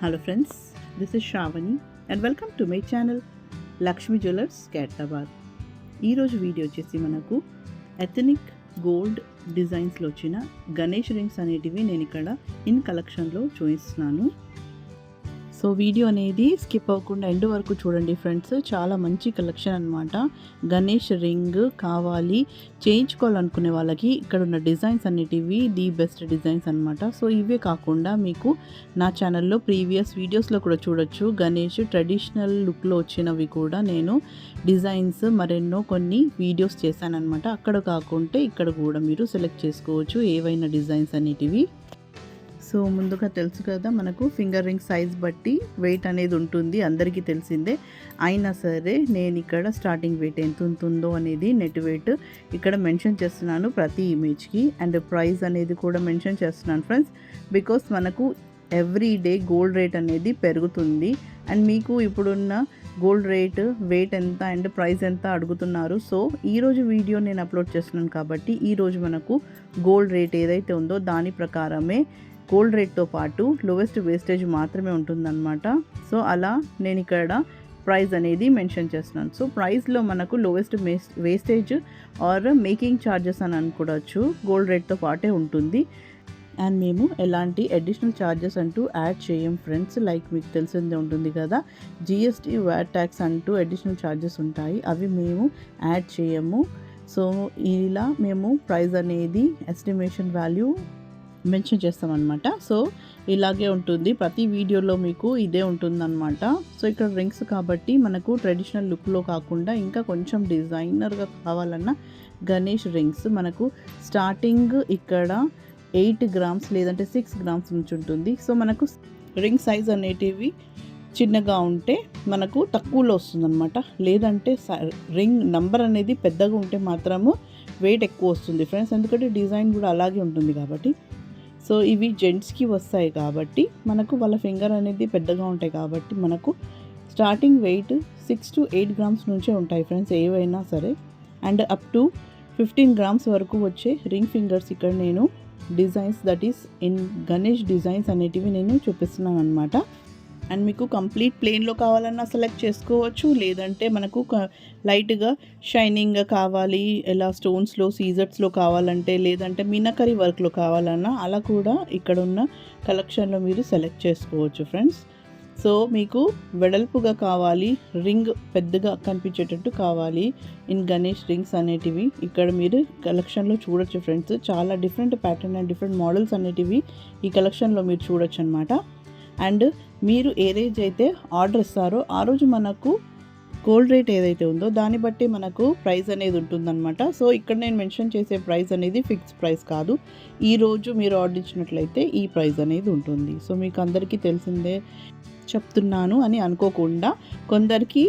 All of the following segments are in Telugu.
Hello friends, this is Shravani and welcome to my channel Lakshmi Jewellers Kairatabad. ఈ రోజు వీడియో వచ్చేసి మనకు ఎథనిక్ గోల్డ్ డిజైన్స్లో వచ్చిన గణేష్ రింగ్స్ అనేటివి నేను ఇక్కడ ఇన్ కలెక్షన్లో చూపిస్తున్నాను. సో వీడియో అనేది స్కిప్ అవ్వకుండా ఎండ్ వరకు చూడండి ఫ్రెండ్స్. చాలా మంచి కలెక్షన్ అనమాట. గణేష్ రింగ్ కావాలి చేయించుకోవాలనుకునే వాళ్ళకి ఇక్కడ ఉన్న డిజైన్స్ అనేటివి ది బెస్ట్ డిజైన్స్ అనమాట. సో ఇవే కాకుండా మీకు నా ఛానల్లో ప్రీవియస్ వీడియోస్లో కూడా చూడొచ్చు. గణేష్ ట్రెడిషనల్ లుక్లో వచ్చినవి కూడా నేను డిజైన్స్ మరెన్నో కొన్ని వీడియోస్ చేశానమాట. అక్కడ కాకుంటే ఇక్కడ కూడా మీరు సెలెక్ట్ చేసుకోవచ్చు ఏవైనా డిజైన్స్ అనేటివి. సో ముందుగా తెలుసు కదా, మనకు ఫింగర్ రింగ్ సైజ్ బట్టి వెయిట్ అనేది ఉంటుంది, అందరికీ తెలిసిందే. అయినా సరే నేను ఇక్కడ స్టార్టింగ్ వెయిట్ ఎంత ఉంటుందో అనేది నెట్ వెయిట్ ఇక్కడ మెన్షన్ చేస్తున్నాను ప్రతి ఇమేజ్కి. అండ్ ప్రైస్ అనేది కూడా మెన్షన్ చేస్తున్నాను ఫ్రెండ్స్, బికాస్ మనకు ఎవ్రీ డే గోల్డ్ రేట్ అనేది పెరుగుతుంది. అండ్ మీకు ఇప్పుడున్న గోల్డ్ రేట్ వెయిట్ ఎంత అండ్ ప్రైస్ ఎంత అడుగుతున్నారు. సో ఈరోజు వీడియో నేను అప్లోడ్ చేస్తున్నాను కాబట్టి ఈరోజు మనకు గోల్డ్ రేట్ ఏదైతే ఉందో దాని ప్రకారమే గోల్డ్ రేట్తో పాటు లోవెస్ట్ వేస్టేజ్ మాత్రమే ఉంటుందన్నమాట. సో అలా నేను ఇక్కడ ప్రైస్ అనేది మెన్షన్ చేస్తున్నాను. సో ప్రైస్లో మనకు lowest wastage or making charges అని అనుకోవచ్చు గోల్డ్ రేట్తో పాటే ఉంటుంది. అండ్ మేము ఎలాంటి అడిషనల్ ఛార్జెస్ అంటూ యాడ్ చేయం ఫ్రెండ్స్. లైక్ మీకు తెలిసిందే ఉంటుంది కదా, జిఎస్టీ వ్యాట్ ట్యాక్స్ అంటూ అడిషనల్ ఛార్జెస్ ఉంటాయి, అవి మేము యాడ్ చేయము. సో ఇలా మేము ప్రైస్ అనేది ఎస్టిమేషన్ వాల్యూ మెన్షన్ చేస్తామన్నమాట. సో ఇలాగే ఉంటుంది ప్రతి వీడియోలో, మీకు ఇదే ఉంటుందన్నమాట. సో ఇక్కడ రింగ్స్ కాబట్టి మనకు ట్రెడిషనల్ లుక్లో కాకుండా ఇంకా కొంచెం డిజైనర్గా కావాలన్న గణేష్ రింగ్స్ మనకు స్టార్టింగ్ ఇక్కడ 8 గ్రామ్స్ లేదంటే 6 గ్రామ్స్ నుంచి ఉంటుంది. సో మనకు రింగ్ సైజ్ అనేటివి చిన్నగా ఉంటే మనకు తక్కువలో వస్తుందన్నమాట. లేదంటే రింగ్ నంబర్ అనేది పెద్దగా ఉంటే మాత్రము వెయిట్ ఎక్కువ వస్తుంది ఫ్రెండ్స్, ఎందుకంటే డిజైన్ కూడా అలాగే ఉంటుంది కాబట్టి. సో ఇవి జెంట్స్కి వస్తాయి కాబట్టి మనకు వాళ్ళ ఫింగర్ అనేది పెద్దగా ఉంటాయి కాబట్టి మనకు స్టార్టింగ్ వెయిట్ 6 to 8 గ్రామ్స్ నుంచే ఉంటాయి ఫ్రెండ్స్ ఏవైనా సరే. అండ్ అప్ టు 15 గ్రామ్స్ వరకు వచ్చే రింగ్ ఫింగర్స్ ఇక్కడ నేను designs, that is in Ganesh designs అనేటివి నేను చూపిస్తున్నాను అనమాట. అండ్ మీకు కంప్లీట్ ప్లెయిన్లో కావాలన్నా సెలెక్ట్ చేసుకోవచ్చు, లేదంటే మనకు లైట్గా షైనింగ్గా కావాలి, ఎలా స్టోన్స్లో సీజర్స్లో కావాలంటే, లేదంటే మీనాకరీ వర్క్లో కావాలన్నా అలా కూడా ఇక్కడ ఉన్న కలెక్షన్లో మీరు సెలెక్ట్ చేసుకోవచ్చు ఫ్రెండ్స్. సో మీకు వెడల్పుగా కావాలి, రింగ్ పెద్దగా కనిపించేటట్టు కావాలి ఇన్ గణేష్ రింగ్స్ అనేటివి ఇక్కడ మీరు కలెక్షన్లో చూడొచ్చు ఫ్రెండ్స్. చాలా different pattern and different models అనేటివి ఈ కలెక్షన్లో మీరు చూడొచ్చు అనమాట. అండ్ మీరు ఏ రేంజ్ అయితే ఆర్డర్ ఇస్తారో ఆ రోజు మనకు గోల్డ్ రేట్ ఏదైతే ఉందో దాన్ని బట్టి మనకు ప్రైస్ అనేది ఉంటుందన్నమాట. సో ఇక్కడ నేను మెన్షన్ చేసే ప్రైస్ అనేది ఫిక్స్ ప్రైస్ కాదు, ఈరోజు మీరు ఆర్డర్ ఇచ్చినట్లయితే ఈ ప్రైస్ అనేది ఉంటుంది. సో మీకు అందరికీ తెలిసిందే చెప్తున్నాను అని అనుకోకుండా, కొందరికి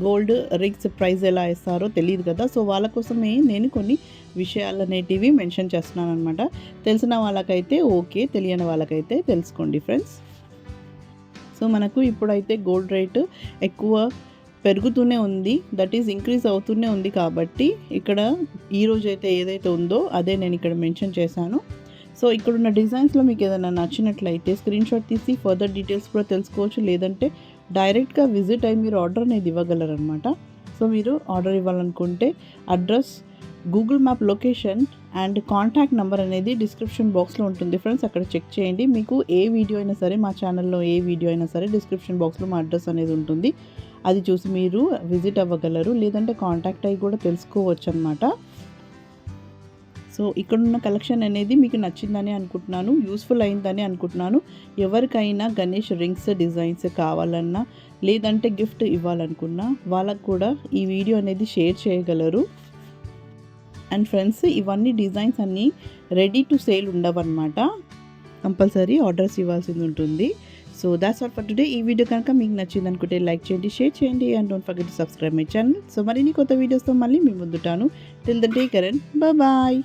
గోల్డ్ రింగ్స్ ప్రైస్ ఎలా ఇస్తారో తెలియదు కదా, సో వాళ్ళ కోసమే నేను కొన్ని విషయాలు అనేటివి మెన్షన్ చేస్తున్నాను అనమాట. తెలిసిన వాళ్ళకైతే ఓకే, తెలియని వాళ్ళకైతే తెలుసుకోండి ఫ్రెండ్స్. సో మనకు ఇప్పుడైతే గోల్డ్ రేటు ఎక్కువ పెరుగుతూనే ఉంది, దట్ ఈజ్ ఇంక్రీజ్ అవుతూనే ఉంది కాబట్టి ఇక్కడ ఈరోజు అయితే ఏదైతే ఉందో అదే నేను ఇక్కడ మెన్షన్ చేశాను. సో ఇక్కడున్న డిజైన్స్లో మీకు ఏదైనా నచ్చినట్లయితే స్క్రీన్ షాట్ తీసి ఫర్దర్ డీటెయిల్స్ కూడా తెలుసుకోవచ్చు, లేదంటే డైరెక్ట్గా విజిట్ అయ్యి మీరు ఆర్డర్ అనేది ఇవ్వగలరనమాట. సో మీరు ఆర్డర్ ఇవ్వాలనుకుంటే address, Google map location and contact number అనేది డిస్క్రిప్షన్ బాక్స్లో ఉంటుంది ఫ్రెండ్స్, అక్కడ చెక్ చేయండి. మీకు ఏ వీడియో అయినా సరే, మా ఛానల్లో ఏ వీడియో అయినా సరే డిస్క్రిప్షన్ బాక్స్లో మా అడ్రస్ అనేది ఉంటుంది, అది చూసి మీరు విజిట్ అవ్వగలరు, లేదంటే కాంటాక్ట్ అయ్యి కూడా తెలుసుకోవచ్చు అనమాట. సో ఇక్కడున్న కలెక్షన్ అనేది మీకు నచ్చిందని అనుకుంటున్నాను, యూస్ఫుల్ అయిందని అనుకుంటున్నాను. ఎవరికైనా గణేష్ రింగ్స్ డిజైన్స్ కావాలన్నా, లేదంటే గిఫ్ట్ ఇవ్వాలనుకున్నా వాళ్ళకు కూడా ఈ వీడియో అనేది షేర్ చేయగలరు. అండ్ ఫ్రెండ్స్ ఇవన్నీ డిజైన్స్ అన్నీ రెడీ టు సేల్ ఉండవన్నమాట, కంపల్సరీ ఆర్డర్స్ ఇవ్వాల్సింది ఉంటుంది. So that's all for today. ఈ వీడియో కనుక మీకు నచ్చింది అనుకుంటే లైక్ చేయండి, షేర్ చేయండి and don't forget to subscribe my channel. So మరిన్ని కొత్త వీడియోస్తో మళ్ళీ మీ ముందుంటాను. Till then take care and bye.